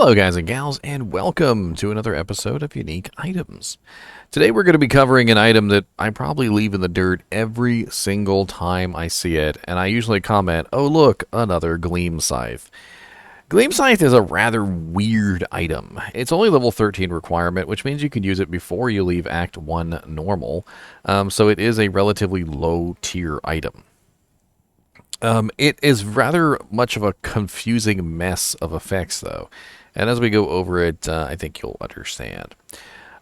Hello guys and gals, and welcome to another episode of Unique Items. Today we're going to be covering an item that I probably leave in the dirt every single time I see it, and I usually comment, oh look, another Gleamscythe. Gleamscythe is a rather weird item. It's only level 13 requirement, which means you can use it before you leave Act 1 normal, so it is a relatively low tier item. It is rather much of a confusing mess of effects, though. And as we go over it, I think you'll understand.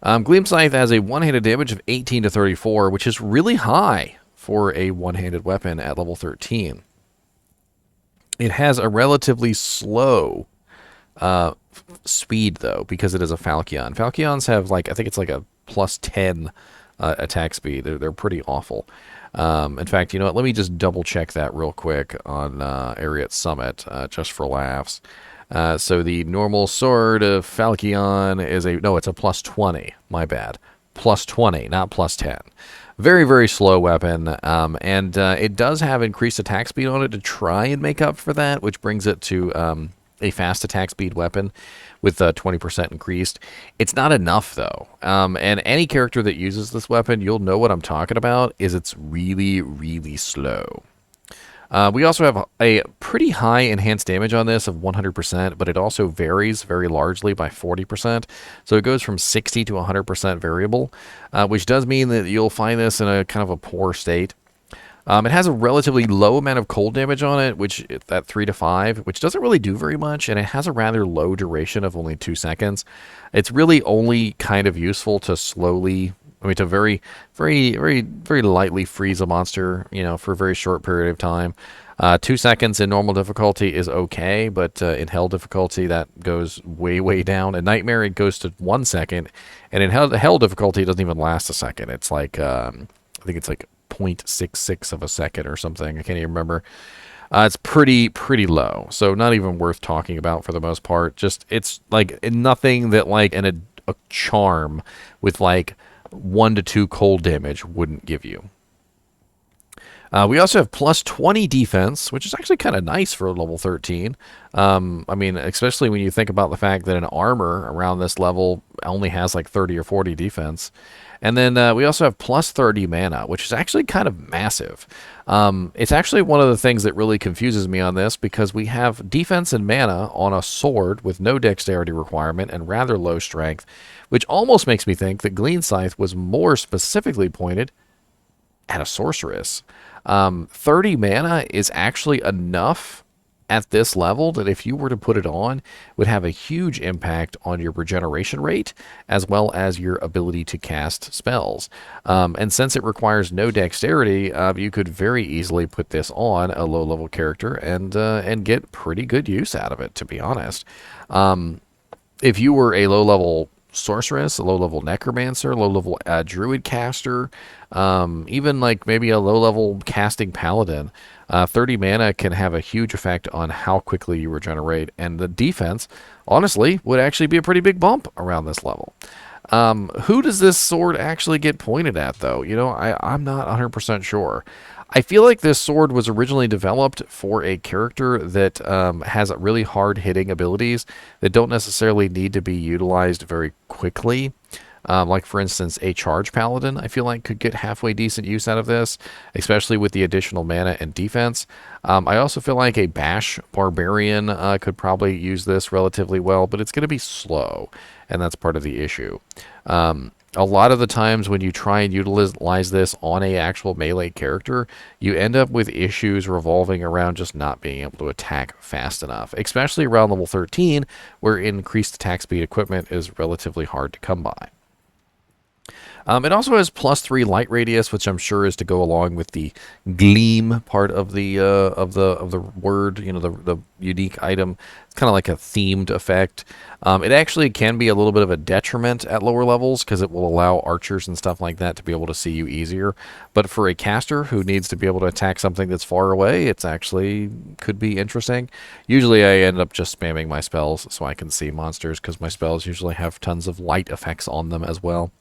Gleamscythe has a one-handed damage of 18 to 34, which is really high for a one-handed weapon at level 13. It has a relatively slow speed, though, because it is a Falchion. Falchions have, I think it's like a plus 10 attack speed. They're pretty awful. In fact, you know what? Let me just double check that real quick on Ariat Summit, just for laughs. So the normal sword of Falchion is it's a plus 20. My bad. Plus 20, not plus 10. Very, very slow weapon, and it does have increased attack speed on it to try and make up for that, which brings it to a fast attack speed weapon with 20% increased. It's not enough, though. And any character that uses this weapon, you'll know what I'm talking about, is it's really, really slow. We also have a pretty high enhanced damage on this of 100%, but it also varies very largely by 40%. So it goes from 60 to 100% variable, which does mean that you'll find this in a kind of a poor state. It has a relatively low amount of cold damage on it, which at 3 to 5, which doesn't really do very much, and it has a rather low duration of only 2 seconds. It's really only kind of useful to to very, very, very, very lightly freeze a monster, for a very short period of time. 2 seconds in normal difficulty is okay, but in hell difficulty that goes way, way down. In nightmare it goes to 1 second, and in hell difficulty it doesn't even last a second. It's like I think it's like 0.66 of a second or something. I can't even remember. It's pretty low, so not even worth talking about for the most part. Just it's like nothing that a charm with 1 to 2 cold damage wouldn't give you. We also have plus 20 defense, which is actually kind of nice for level 13. Especially when you think about the fact that an armor around this level only has 30 or 40 defense. And then we also have plus 30 mana, which is actually kind of massive. It's actually one of the things that really confuses me on this, because we have defense and mana on a sword with no dexterity requirement and rather low strength, which almost makes me think that Gleamscythe was more specifically pointed at a sorceress. 30 mana is actually enough at this level that if you were to put it on, would have a huge impact on your regeneration rate as well as your ability to cast spells. And since it requires no dexterity, you could very easily put this on a low-level character and get pretty good use out of it, to be honest. If you were a low-level sorceress, a low-level necromancer, low-level druid caster, even maybe a low-level casting paladin, 30 mana can have a huge effect on how quickly you regenerate, and the defense, honestly, would actually be a pretty big bump around this level. Who does this sword actually get pointed at, though? I'm not 100% sure. I feel like this sword was originally developed for a character that has really hard-hitting abilities that don't necessarily need to be utilized very quickly. For instance, a charge paladin, I feel like, could get halfway decent use out of this, especially with the additional mana and defense. I also feel like a bash barbarian could probably use this relatively well, but it's going to be slow, and that's part of the issue. A lot of the times when you try and utilize this on a actual melee character, you end up with issues revolving around just not being able to attack fast enough, especially around level 13, where increased attack speed equipment is relatively hard to come by. It also has plus 3 light radius, which I'm sure is to go along with the gleam part of the word, the unique item. It's kind of like a themed effect. It actually can be a little bit of a detriment at lower levels, because it will allow archers and stuff like that to be able to see you easier. But for a caster who needs to be able to attack something that's far away, it's actually could be interesting. Usually I end up just spamming my spells so I can see monsters, because my spells usually have tons of light effects on them as well.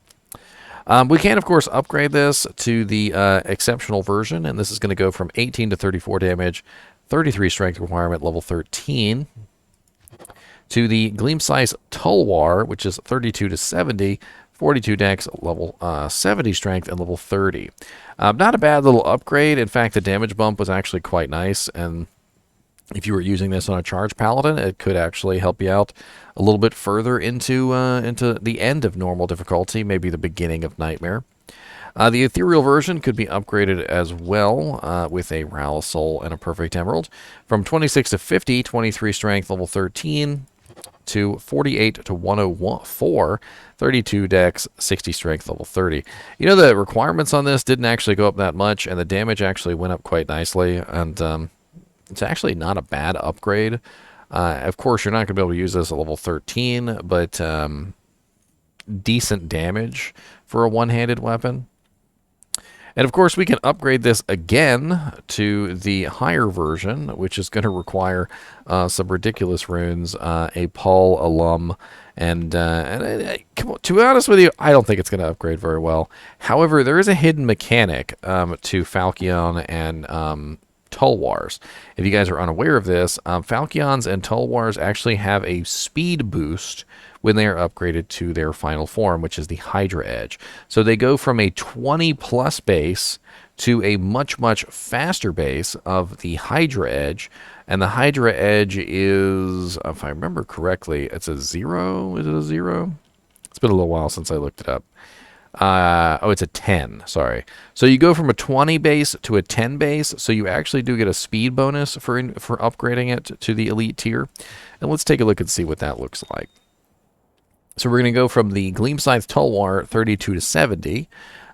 We can, of course, upgrade this to the exceptional version, and this is going to go from 18 to 34 damage, 33 strength requirement, level 13, to the Gleamscythe Tulwar, which is 32 to 70, 42 dex, level 70 strength, and level 30. Not a bad little upgrade. In fact, the damage bump was actually quite nice, and if you were using this on a charge paladin, it could actually help you out a little bit further into the end of normal difficulty, maybe the beginning of nightmare. The ethereal version could be upgraded as well with a Ral Soul and a Perfect Emerald. From 26 to 50, 23 strength, level 13, to 48 to 104, 32 dex, 60 strength, level 30. You know, the requirements on this didn't actually go up that much, and the damage actually went up quite nicely, and it's actually not a bad upgrade. Of course, you're not going to be able to use this at level 13, but decent damage for a one-handed weapon. And of course, we can upgrade this again to the higher version, which is going to require some ridiculous runes, a Paul alum, and to be honest with you, I don't think it's going to upgrade very well. However, there is a hidden mechanic to Falchion and Tulwars. If you guys are unaware of this, Falchions and Tulwars actually have a speed boost when they are upgraded to their final form, which is the Hydra Edge. So they go from a 20 plus base to a much, much faster base of the Hydra Edge. And the Hydra Edge is, if I remember correctly, it's a 0. Is it a 0? It's been a little while since I looked it up. Oh, it's a 10, sorry. So you go from a 20 base to a 10 base, so you actually do get a speed bonus for upgrading it to the elite tier. And let's take a look and see what that looks like. So we're going to go from the Gleamscythe Tulwar 32 to 70,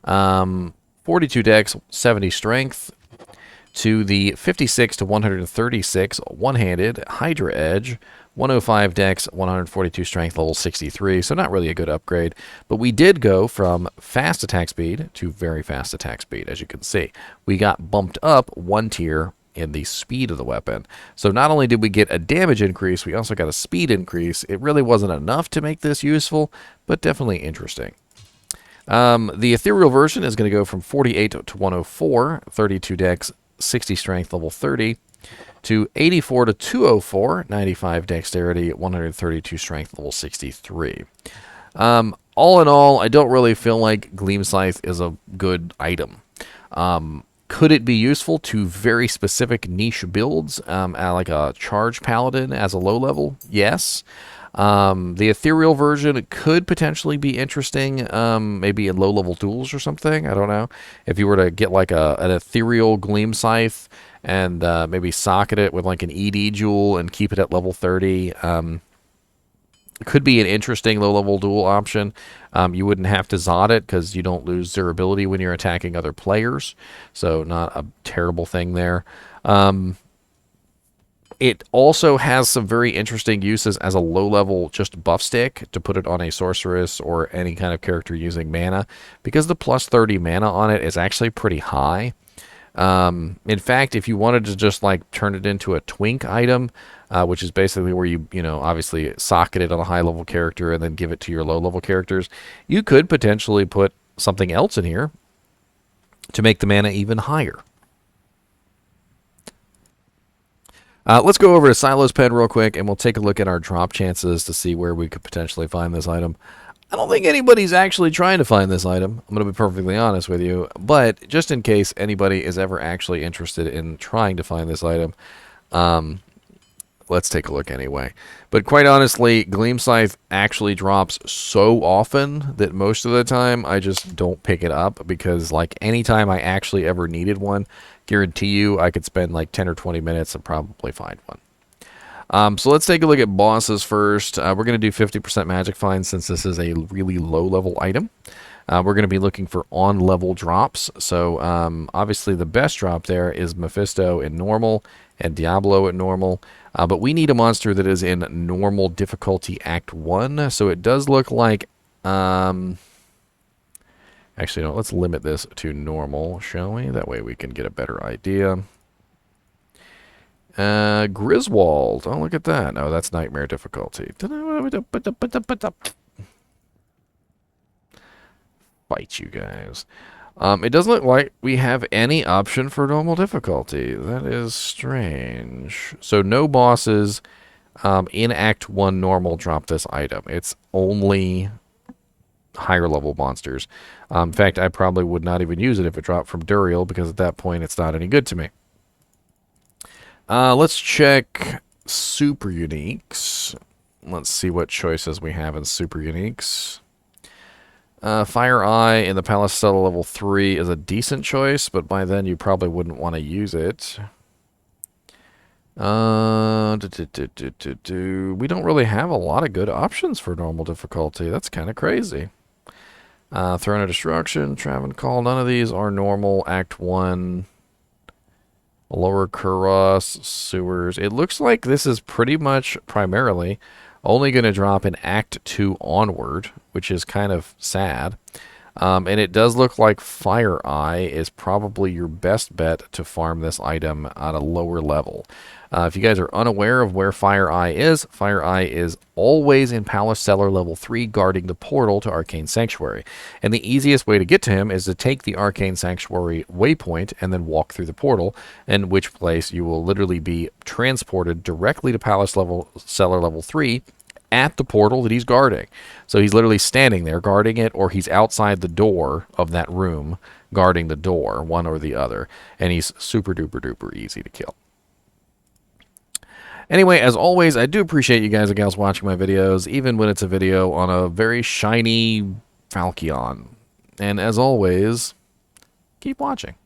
42 dex, 70 strength, to the 56 to 136 one-handed Hydra Edge, 105 dex, 142 strength, level 63, so not really a good upgrade. But we did go from fast attack speed to very fast attack speed, as you can see. We got bumped up one tier in the speed of the weapon. So not only did we get a damage increase, we also got a speed increase. It really wasn't enough to make this useful, but definitely interesting. The ethereal version is going to go from 48 to 104, 32 dex, 60 strength, level 30, to 84 to 204, 95 dexterity, 132 strength, level 63. All in all, I don't really feel like Gleamscythe is a good item. Could it be useful to very specific niche builds, like a charge paladin as a low level? Yes. The ethereal version could potentially be interesting, maybe in low level duels or something. I don't know. If you were to get like an ethereal Gleamscythe and maybe socket it with like an ED jewel and keep it at level 30, could be an interesting low-level duel option. You wouldn't have to Zod it because you don't lose durability when you're attacking other players, so not a terrible thing there. It also has some very interesting uses as a low-level just buff stick to put it on a sorceress or any kind of character using mana, because the plus 30 mana on it is actually pretty high. In fact, if you wanted to just like turn it into a twink item, which is basically where you obviously socket it on a high level character and then give it to your low level characters, you could potentially put something else in here to make the mana even higher. Let's go over to Silo's Pen real quick, and we'll take a look at our drop chances to see where we could potentially find this item. I don't think anybody's actually trying to find this item. I'm going to be perfectly honest with you. But just in case anybody is ever actually interested in trying to find this item, let's take a look anyway. But quite honestly, Gleamscythe actually drops so often that most of the time I just don't pick it up, because like anytime I actually ever needed one, guarantee you I could spend like 10 or 20 minutes and probably find one. So let's take a look at bosses first. We're going to do 50% magic find since this is a really low-level item. We're going to be looking for on-level drops. So obviously the best drop there is Mephisto in normal and Diablo at normal. But we need a monster that is in normal difficulty Act 1. So it does look like... actually, no, let's limit this to normal, shall we? That way we can get a better idea. Griswold. Oh, look at that. No, that's nightmare difficulty. Fight you guys. It doesn't look like we have any option for normal difficulty. That is strange. So no bosses In Act 1 normal, drop this item. It's only higher level monsters. In fact, I probably would not even use it if it dropped from Duriel, because at that point it's not any good to me. Let's check Super Uniques. Let's see what choices we have in Super Uniques. Fire Eye in the Palace Cell level 3 is a decent choice, but by then you probably wouldn't want to use it. We don't really have a lot of good options for normal difficulty. That's kind of crazy. Throne of Destruction, Travancore, none of these are normal. Act 1, Lower Kuros, Sewers. It looks like this is pretty much primarily only going to drop in Act 2 onward, which is kind of sad. And it does look like Fire Eye is probably your best bet to farm this item at a lower level. If you guys are unaware of where Fire Eye is always in Palace Cellar level 3 guarding the portal to Arcane Sanctuary. And the easiest way to get to him is to take the Arcane Sanctuary waypoint and then walk through the portal, in which place you will literally be transported directly to Palace Cellar level 3 at the portal that he's guarding. So he's literally standing there guarding it, or he's outside the door of that room guarding the door, one or the other. And he's super duper duper easy to kill. Anyway, as always, I do appreciate you guys and gals watching my videos, even when it's a video on a very shiny Falchion. And as always, keep watching.